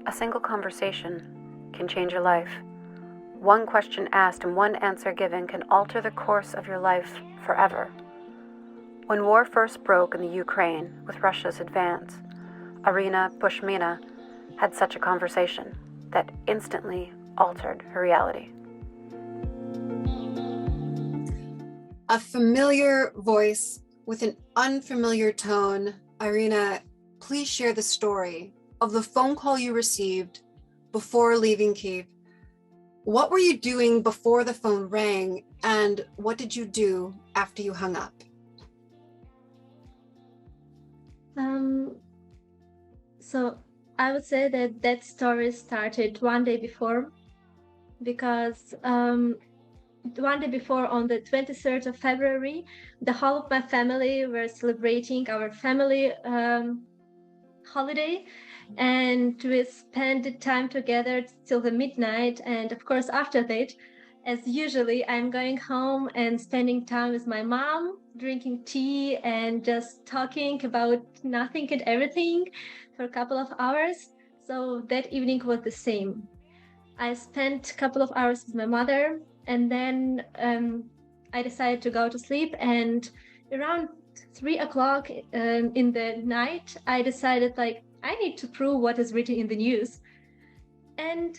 A single conversation can change your life. One question asked and one answer given can alter the course of your life forever. When war first broke in the Ukraine with Russia's advance, Iryna Bushmina had such a conversation that instantly altered her reality. A familiar voice with an unfamiliar tone. Iryna, please share the story of the phone call you received before leaving Kyiv. What were you doing before the phone rang, and what did you do after you hung up? So I would say that story started one day before, because one day before, on the 23rd of February, the whole of my family were celebrating our family holiday, and we spent the time together till the midnight. And of course, after that, as usually, I'm going home and spending time with my mom, drinking tea and just talking about nothing and everything for a couple of hours. So that evening was the same. I spent a couple of hours with my mother, and then I decided to go to sleep. And around 3 o'clock in the night, I decided, like, I need to prove what is written in the news. And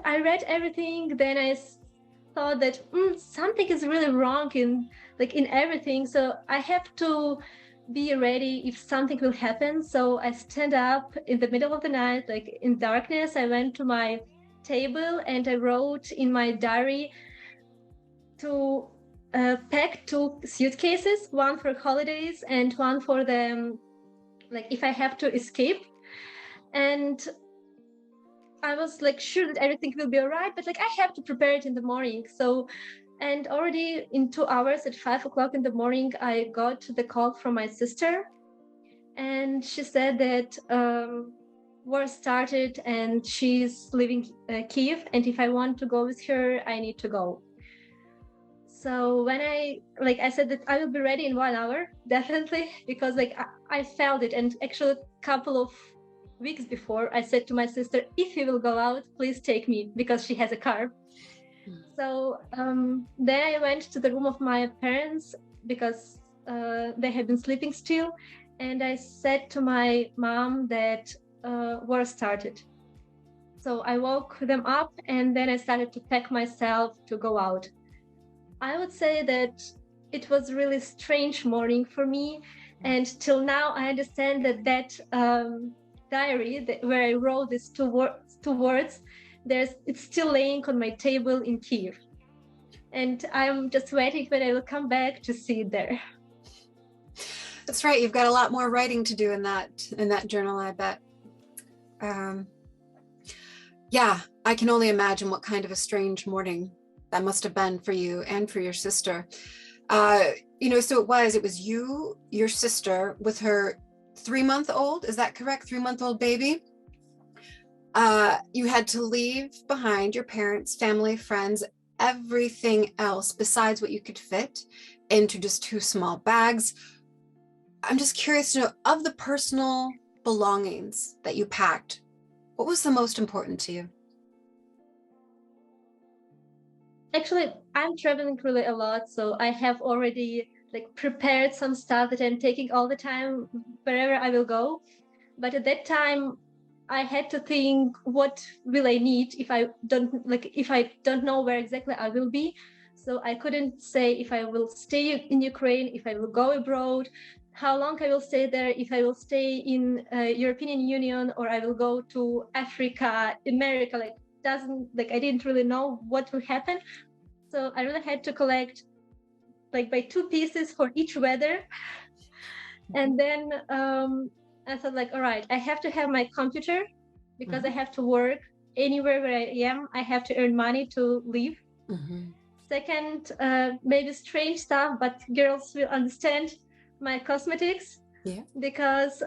I read everything. Then I thought that something is really wrong in everything. So I have to be ready if something will happen. So I stand up in the middle of the night, like in darkness. I went to my table and I wrote in my diary to pack 2 suitcases, one for holidays and one for the if I have to escape. And I was like sure that everything will be all right, but I have to prepare it in the morning. So, and already in 2 hours at 5 o'clock in the morning, I got the call from my sister, and she said that war started and she's leaving Kyiv, and if I want to go with her, I need to go. So when I said that I will be ready in 1 hour, definitely, because I felt it. And actually a couple of weeks before, I said to my sister, if you will go out, please take me, because she has a car. So then I went to the room of my parents, because they had been sleeping still. And I said to my mom that war started. So I woke them up, and then I started to pack myself to go out. I would say that it was really strange morning for me. And till now, I understand that diary where I wrote these two words, it's still laying on my table in Kyiv. And I'm just waiting when I will come back to see it there. That's right. You've got a lot more writing to do in that journal, I bet. Yeah, I can only imagine what kind of a strange morning that must have been for you and for your sister. So it was you, your sister, with her 3-month-old, is that correct? 3-month-old baby. You had to leave behind your parents, family, friends, everything else besides what you could fit into just 2 small bags. I'm just curious to know, of the personal belongings that you packed, what was the most important to you? Actually, I'm traveling really a lot, so I have already prepared some stuff that I'm taking all the time wherever I will go. But at that time, I had to think, what will I need if I don't know where exactly I will be. So I couldn't say if I will stay in Ukraine, if I will go abroad, how long I will stay there, if I will stay in European Union, or I will go to Africa, America. I didn't really know what will happen. So I really had to collect by 2 pieces for each weather. And then I thought all right, I have to have my computer, because I have to work anywhere where I am. I have to earn money to live. Second, maybe strange stuff, but girls will understand, my cosmetics. Yeah. Because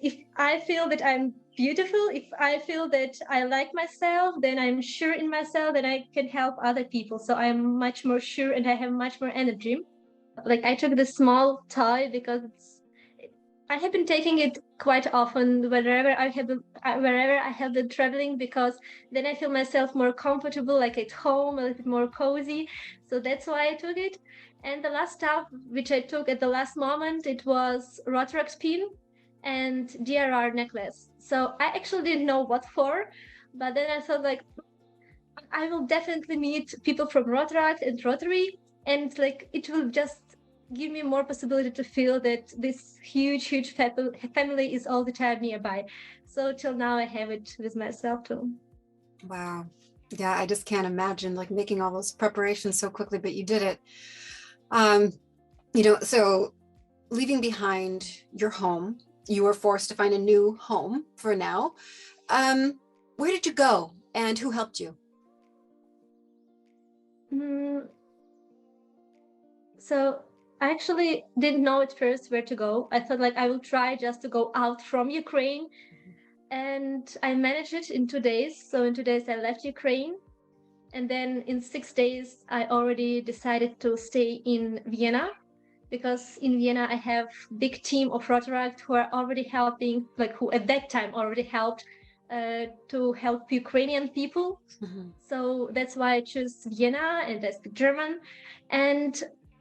if I feel that I'm beautiful, if I feel that I like myself, then I'm sure in myself that I can help other people. So I'm much more sure and I have much more energy. I took this small toy because I have been taking it quite often wherever I have been traveling, because then I feel myself more comfortable, like at home, a little bit more cozy. So that's why I took it. And the last stuff which I took at the last moment, it was Rotaract pin and DRR necklace. So I actually didn't know what for, but then I thought like I will definitely meet people from Rotaract and Rotary, and like it will just give me more possibility to feel that this huge family is all the time nearby. So till now I have it with myself too. Wow. Yeah, I just can't imagine like making all those preparations so quickly, but you did it. Um, so leaving behind your home, you were forced to find a new home for now. Where did you go and who helped you? Mm, so I actually didn't know at first where to go. I thought like I will try just to go out from Ukraine, and I managed it in 2 days. So in 2 days I left Ukraine, and then in 6 days I already decided to stay in Vienna, because in Vienna I have big team of Rotaract who are already helping, like who at that time already helped to help Ukrainian people. Mhm. So that's why I choose Vienna, and I speak German. And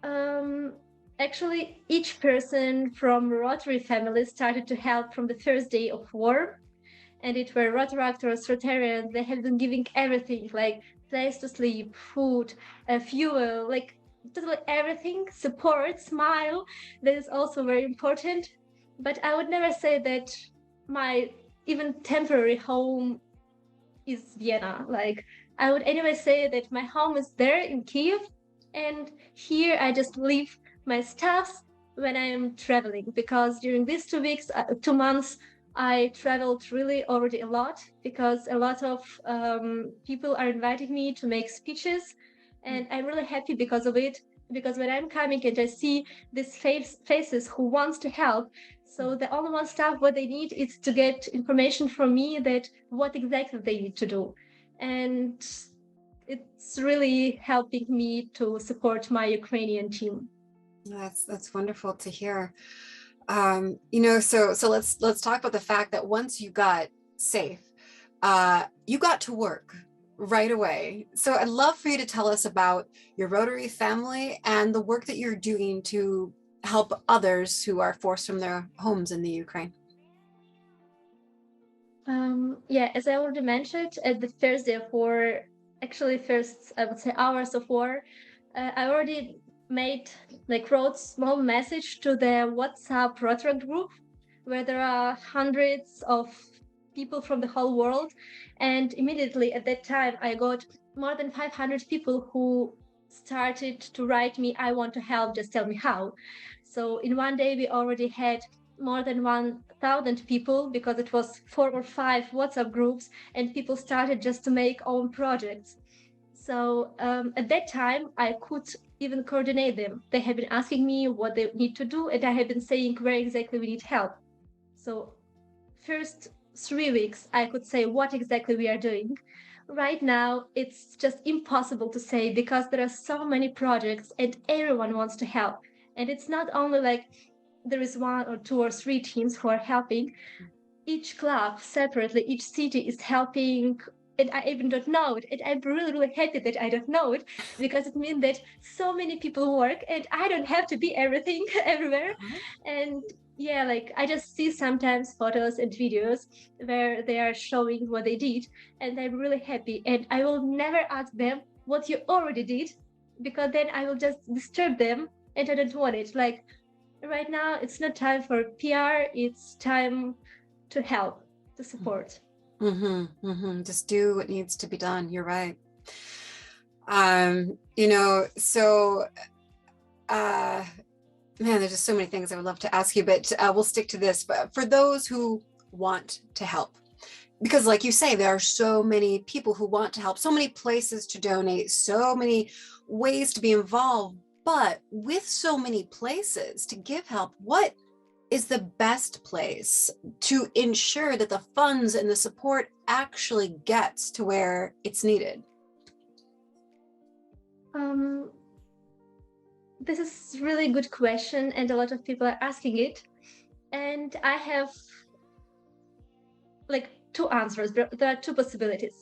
um, actually, each person from Rotary family started to help from the first day of war. And it were Rotaractors, Rotarians. They have been giving everything, like place to sleep, food, fuel, like totally everything, support, smile. That is also very important. But I would never say that my even temporary home is Vienna. Like I would anyway say that my home is there in Kyiv, and here I just leave my stuffs when I am traveling, because during these 2 weeks, 2 months, I traveled really already a lot, because a lot of people are inviting me to make speeches, and I'm really happy because of it. Because when I'm coming and I see these faces who wants to help, so the only one stuff what they need is to get information from me that what exactly they need to do. And it's really helping me to support my Ukrainian team. That's wonderful to hear. So let's talk about the fact that once you got safe, you got to work right away. So I'd love for you to tell us about your Rotary family and the work that you're doing to help others who are forced from their homes in the Ukraine. Yeah, as I already mentioned, at the first day of war, actually first, I would say hours of war, I already wrote small message to the WhatsApp Rotary group, where there are hundreds of people from the whole world. And immediately at that time, I got more than 500 people who started to write me, I want to help, just tell me how. So in one day, we already had more than 1,000 people, because it was 4 or 5 WhatsApp groups, and people started just to make own projects. So at that time, I could even coordinate them. They have been asking me what they need to do, and I have been saying where exactly we need help. So first 3 weeks, I could say what exactly we are doing. Right now, it's just impossible to say, because there are so many projects and everyone wants to help. And it's not only like there is 1 or 2 or 3 teams who are helping. Each club separately, each city is helping, and I even don't know it. And I'm really happy that I don't know it, because it means that so many people work and I don't have to be everything everywhere. And yeah, like I just see sometimes photos and videos where they are showing what they did, and I'm really happy. And I will never ask them what you already did, because then I will just disturb them, and I don't want it. Like right now, it's not time for PR, it's time to help, to support. Just do what needs to be done. You're right. So man, there's just so many things I would love to ask you, but we'll stick to this. But for those who want to help, because like you say, there are so many people who want to help, so many places to donate, so many ways to be involved, but with so many places to give help, what is the best place to ensure that the funds and the support actually gets to where it's needed? This is really good question, and a lot of people are asking it. And I have like two answers. There are two possibilities.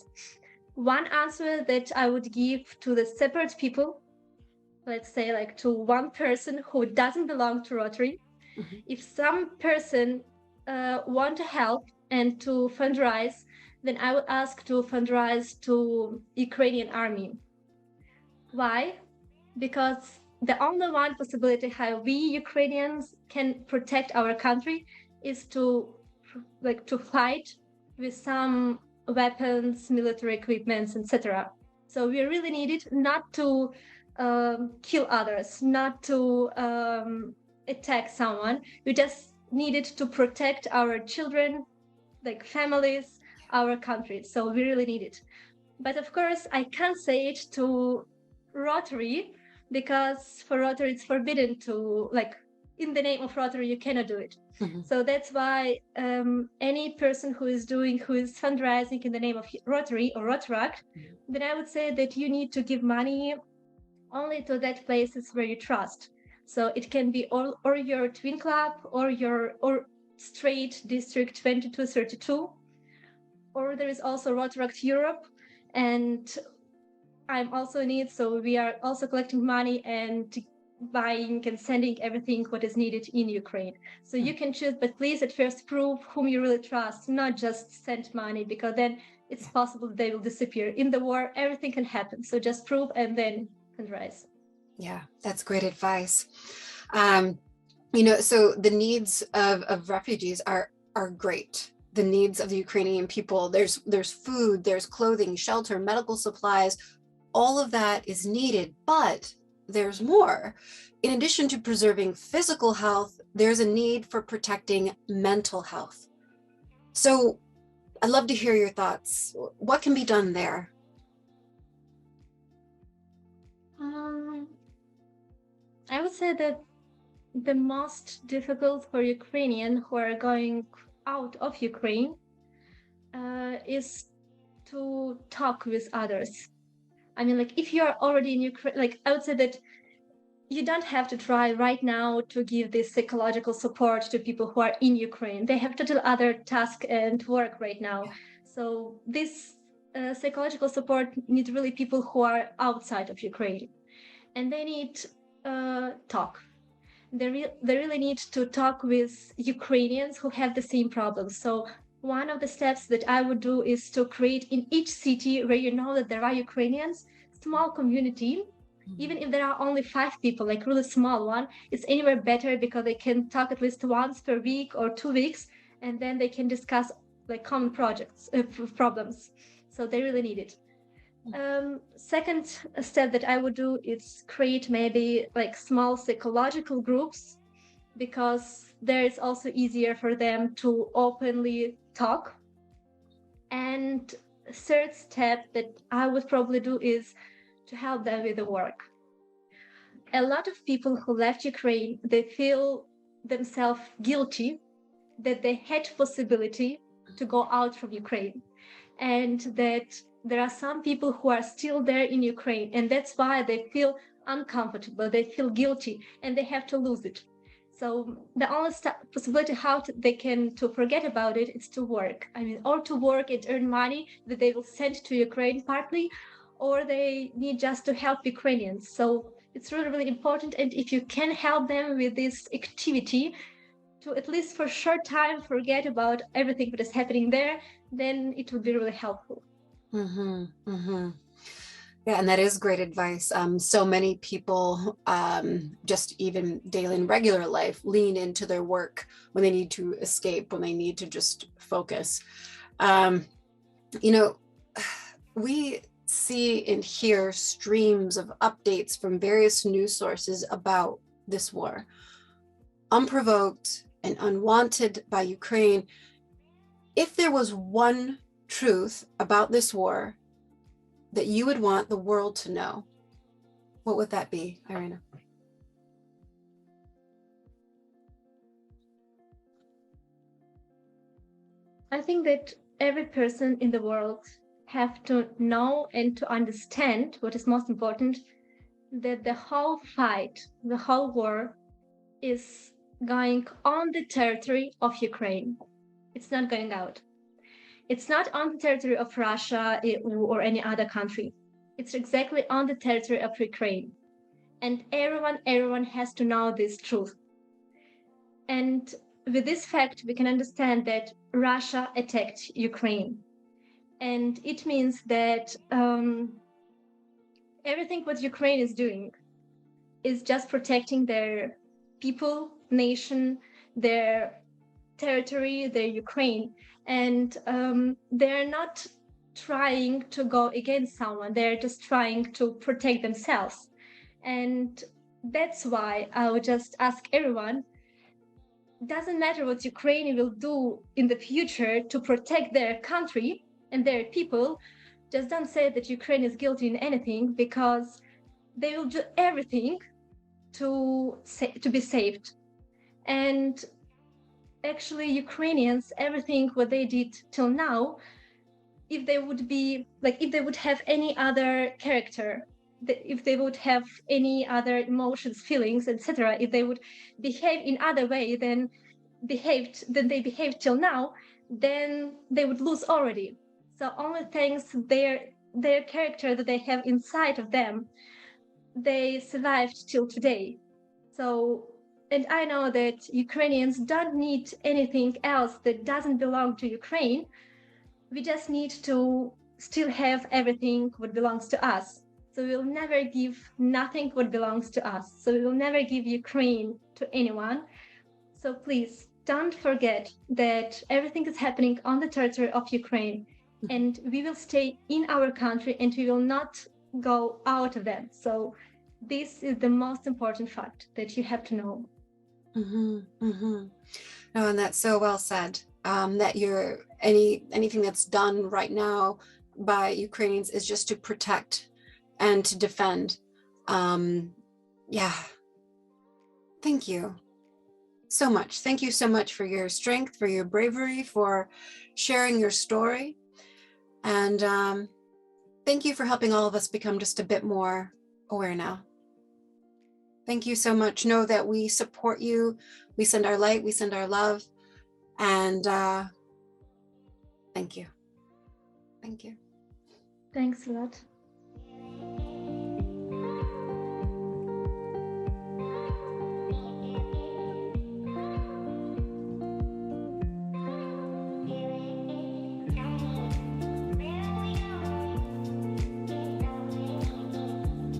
One answer that I would give to the separate people, let's say like to one person who doesn't belong to Rotary. Mm-hmm. If some person want to help and to fundraise, then I would ask to fundraise to Ukrainian army. Why? Because the only one possibility how we Ukrainians can protect our country is to fight with some weapons, military equipments, etc. So we really need it not to kill others, not to attack someone. We just needed to protect our children, like families, our country. So we really need it. But of course, I can't say it to Rotary because for Rotary it's forbidden to, like, in the name of Rotary you cannot do it. Mm-hmm. So that's why any person who is fundraising in the name of Rotary or Rotaract, then I would say that you need to give money only to that places where you trust. So it can be or your twin club or straight district 2232, or there is also Rotaract Europe, and I'm also in it. So we are also collecting money and buying and sending everything what is needed in Ukraine. So you can choose, but please at first prove whom you really trust, not just send money, because then it's possible they will disappear. In the war, everything can happen. So just prove and then fundraise. Yeah, that's great advice. So the needs of refugees are great. The needs of the Ukrainian people, there's food, there's clothing, shelter, medical supplies, all of that is needed, but there's more. In addition to preserving physical health, there's a need for protecting mental health. So I'd love to hear your thoughts. What can be done there? I would say that the most difficult for Ukrainians who are going out of Ukraine is to talk with others. I mean, like, if you're already in Ukraine, like, I would say that you don't have to try right now to give this psychological support to people who are in Ukraine. They have total other task and work right now. So this psychological support needs really people who are outside of Ukraine, and they need talk. They really need to talk with Ukrainians who have the same problems. So one of the steps that I would do is to create in each city where you know that there are Ukrainians, small community. Even if there are only 5 people, like really small one, it's anywhere better because they can talk at least once per week or 2 weeks, and then they can discuss like common problems. So they really need it. Second step that I would do is create maybe like small psychological groups, because there it's also easier for them to openly talk. And third step that I would probably do is to help them with the work. A lot of people who left Ukraine, they feel themselves guilty that they had possibility to go out from Ukraine, and that there are some people who are still there in Ukraine, and that's why they feel uncomfortable, they feel guilty, and they have to lose it. So the only possibility how they can to forget about it is to work. I mean, or to work and earn money that they will send to Ukraine partly, or they need just to help Ukrainians. So it's really, really important. And if you can help them with this activity, to at least for a short time forget about everything that is happening there, then it would be really helpful. Mm-hmm, mm-hmm. Yeah, and that is great advice. So many people, just even daily in regular life, lean into their work when they need to escape, when they need to just focus. We see and hear streams of updates from various news sources about this war. Unprovoked and unwanted by Ukraine. If there was one truth about this war that you would want the world to know, what would that be, Iryna? I think that every person in the world have to know and to understand what is most important, that the whole fight, the whole war is going on the territory of Ukraine. It's not going out. It's not on the territory of Russia or any other country. It's exactly on the territory of Ukraine. And everyone has to know this truth. And with this fact, we can understand that Russia attacked Ukraine. And it means that everything what Ukraine is doing is just protecting their people, nation, their territory, their Ukraine. And they're not trying to go against someone. They're just trying to protect themselves. And that's why I would just ask everyone, doesn't matter what Ukraine will do in the future to protect their country and their people, just don't say that Ukraine is guilty in anything, because they will do everything to be saved. And actually Ukrainians, everything what they did till now, if they would be like, if they would have any other character, if they would have any other emotions, feelings, etc., if they would behave in other way than they behaved till now, then they would lose already. So only thanks their character that they have inside of them, they survived till today. So, and I know that Ukrainians don't need anything else that doesn't belong to Ukraine. We just need to still have everything what belongs to us. So we will never give nothing what belongs to us. So we will never give Ukraine to anyone. So please don't forget that everything is happening on the territory of Ukraine, and we will stay in our country and we will not go out of them. So this is the most important fact that you have to know. No, and that's so well said. That anything that's done right now by Ukrainians is just to protect and to defend. Yeah. Thank you so much. Thank you so much for your strength, for your bravery, for sharing your story. And thank you for helping all of us become just a bit more aware now. Thank you so much. Know that we support you. We send our light, we send our love. And thank you. Thank you. Thanks a lot.